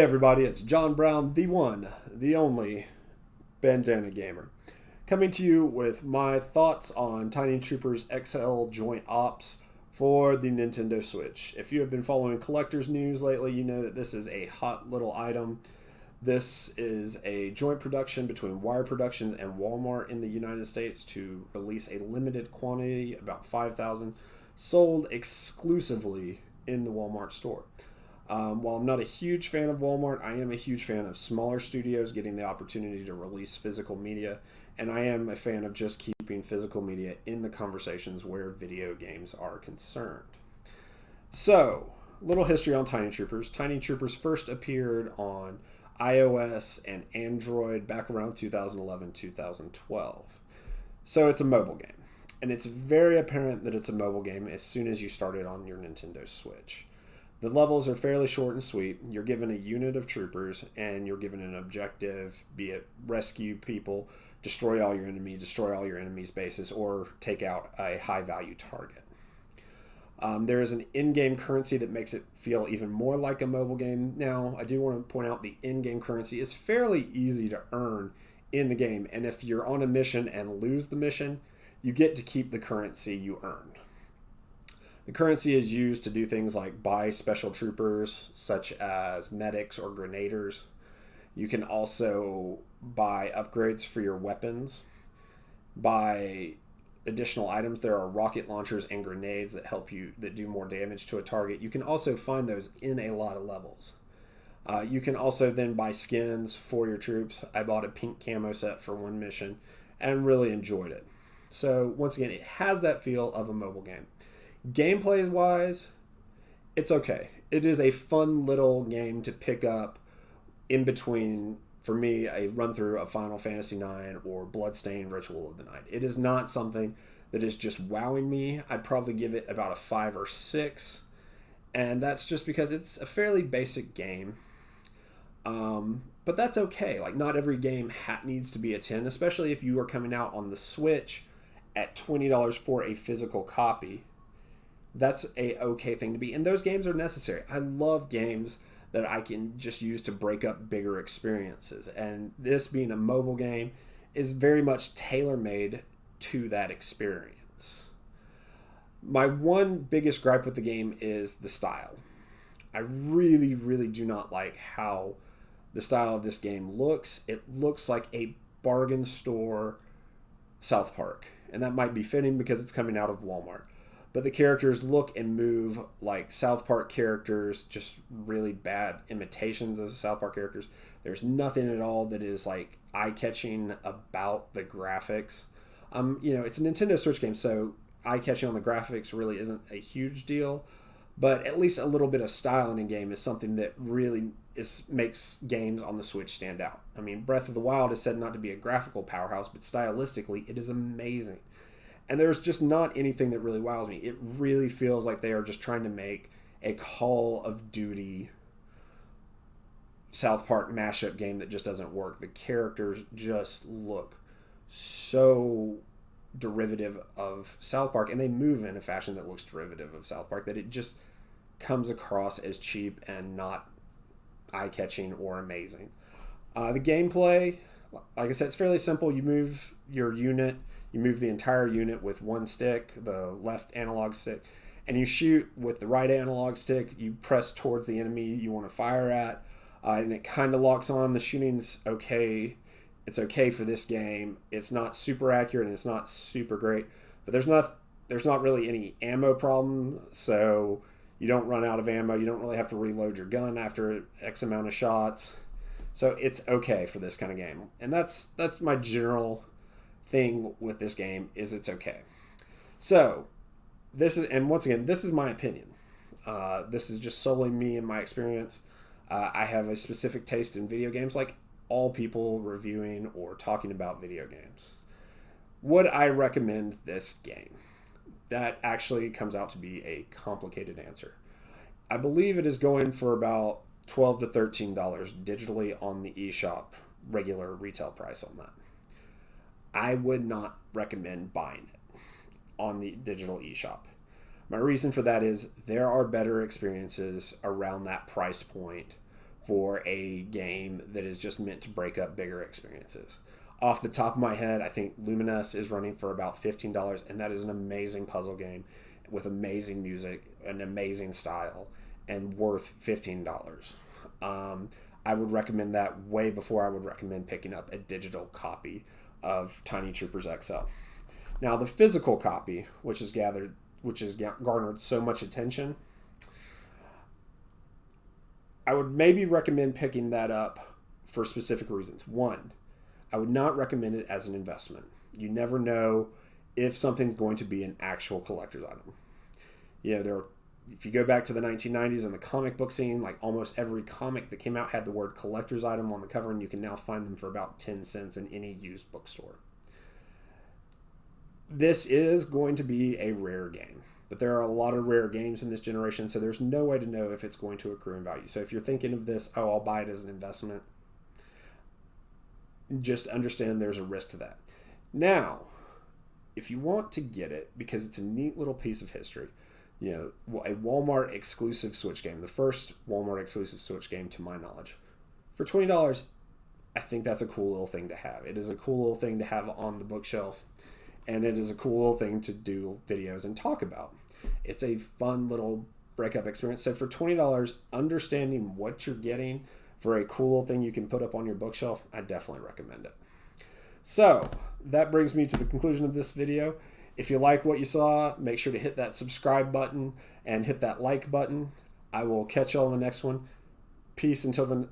Hey everybody, it's John Brown, the one, the only Bandana Gamer, coming to you with my thoughts on Tiny Troopers XL Joint Ops for the Nintendo Switch. If you have been following collector's news lately, you know that this is a hot little item. This is a joint production between Wire Productions and Walmart in the United States to release a limited quantity, about 5,000, sold exclusively in the Walmart store. While I'm not a huge fan of Walmart, I am a huge fan of smaller studios getting the opportunity to release physical media, and I am a fan of just keeping physical media in the conversations where video games are concerned. So, little history on Tiny Troopers. Tiny Troopers first appeared on iOS and Android back around 2011 2012. So, it's a mobile game. And it's very apparent that it's a mobile game as soon as you start it on your Nintendo Switch. The levels are fairly short and sweet. You're given a unit of troopers, and you're given an objective, be it rescue people, destroy all your enemies' bases, or take out a high-value target. There is an in-game currency that makes it feel even more like a mobile game. Now, I do want to point out the in-game currency is fairly easy to earn in the game, and if you're on a mission and lose the mission, you get to keep the currency you earned. The currency is used to do things like buy special troopers, such as medics or grenadiers. You can also buy upgrades for your weapons, buy additional items. There are rocket launchers and grenades that that do more damage to a target. You can also find those in a lot of levels. You can also then buy skins for your troops. I bought a pink camo set for one mission and really enjoyed it. So once again, it has that feel of a mobile game. Gameplay wise, it's okay. It is a fun little game to pick up in between, for me, a run through of Final Fantasy IX or Bloodstained Ritual of the Night. It is not something that is just wowing me. I'd probably give it about a 5 or 6, and that's just because it's a fairly basic game. But that's okay. Like, not every game needs to be a 10, especially if you are coming out on the Switch at $20 for a physical copy. That's a okay thing to be. And those games are necessary. I love games that I can just use to break up bigger experiences. And this being a mobile game is very much tailor-made to that experience. My one biggest gripe with the game is the style. I really, really do not like how the style of this game looks. It looks like a bargain store South Park. And that might be fitting because it's coming out of Walmart. But the characters look and move like South Park characters, just really bad imitations of South Park characters. There's nothing at all that is like eye-catching about the graphics. It's a Nintendo Switch game, so eye-catching on the graphics really isn't a huge deal. But at least a little bit of style in a game is something that really makes games on the Switch stand out. I mean, Breath of the Wild is said not to be a graphical powerhouse, but stylistically, it is amazing. And there's just not anything that really wows me. It really feels like they are just trying to make a Call of Duty South Park mashup game that just doesn't work. The characters just look so derivative of South Park, and they move in a fashion that looks derivative of South Park, that it just comes across as cheap and not eye-catching or amazing. The gameplay, like I said, it's fairly simple. You move your unit. You move the entire unit with one stick, the left analog stick, and you shoot with the right analog stick. You press towards the enemy you want to fire at, and it kind of locks on. The shooting's okay. It's okay for this game. It's not super accurate and it's not super great, but there's not really any ammo problem, so you don't run out of ammo. You don't really have to reload your gun after X amount of shots. So it's okay for this kind of game. And that's my general thing with this game, is it's okay. So this is my opinion. This is just solely me and my experience. I have a specific taste in video games, like all people reviewing or talking about video games. Would I recommend this game? That actually comes out to be a complicated answer. I believe it is going for about $12 to $13 digitally on the eShop, regular retail price on that. I would not recommend buying it on the digital eShop. My reason for that is there are better experiences around that price point for a game that is just meant to break up bigger experiences. Off the top of my head, I think Lumines is running for about $15, and that is an amazing puzzle game with amazing music, an amazing style, and worth $15. I would recommend that way before I would recommend picking up a digital copy of Tiny Troopers XL. Now, the physical copy, which has garnered so much attention, I would maybe recommend picking that up for specific reasons. One, I would not recommend it as an investment. You never know if something's going to be an actual collector's item. If you go back to the 1990s and the comic book scene, like almost every comic that came out had the word collector's item on the cover, and you can now find them for about 10 cents in any used bookstore. This is going to be a rare game, but there are a lot of rare games in this generation, so there's no way to know if it's going to accrue in value. So if you're thinking of this, I'll buy it as an investment, just understand there's a risk to that. Now, if you want to get it, because it's a neat little piece of history, a Walmart exclusive Switch game, the first Walmart exclusive Switch game to my knowledge, for $20, I think that's a cool little thing to have. It is a cool little thing to have on the bookshelf, and it is a cool little thing to do videos and talk about. It's a fun little breakup experience. So for $20, understanding what you're getting for a cool little thing you can put up on your bookshelf, I definitely recommend it. So that brings me to the conclusion of this video. If you like what you saw, make sure to hit that subscribe button and hit that like button. I will catch you all in the next one. Peace until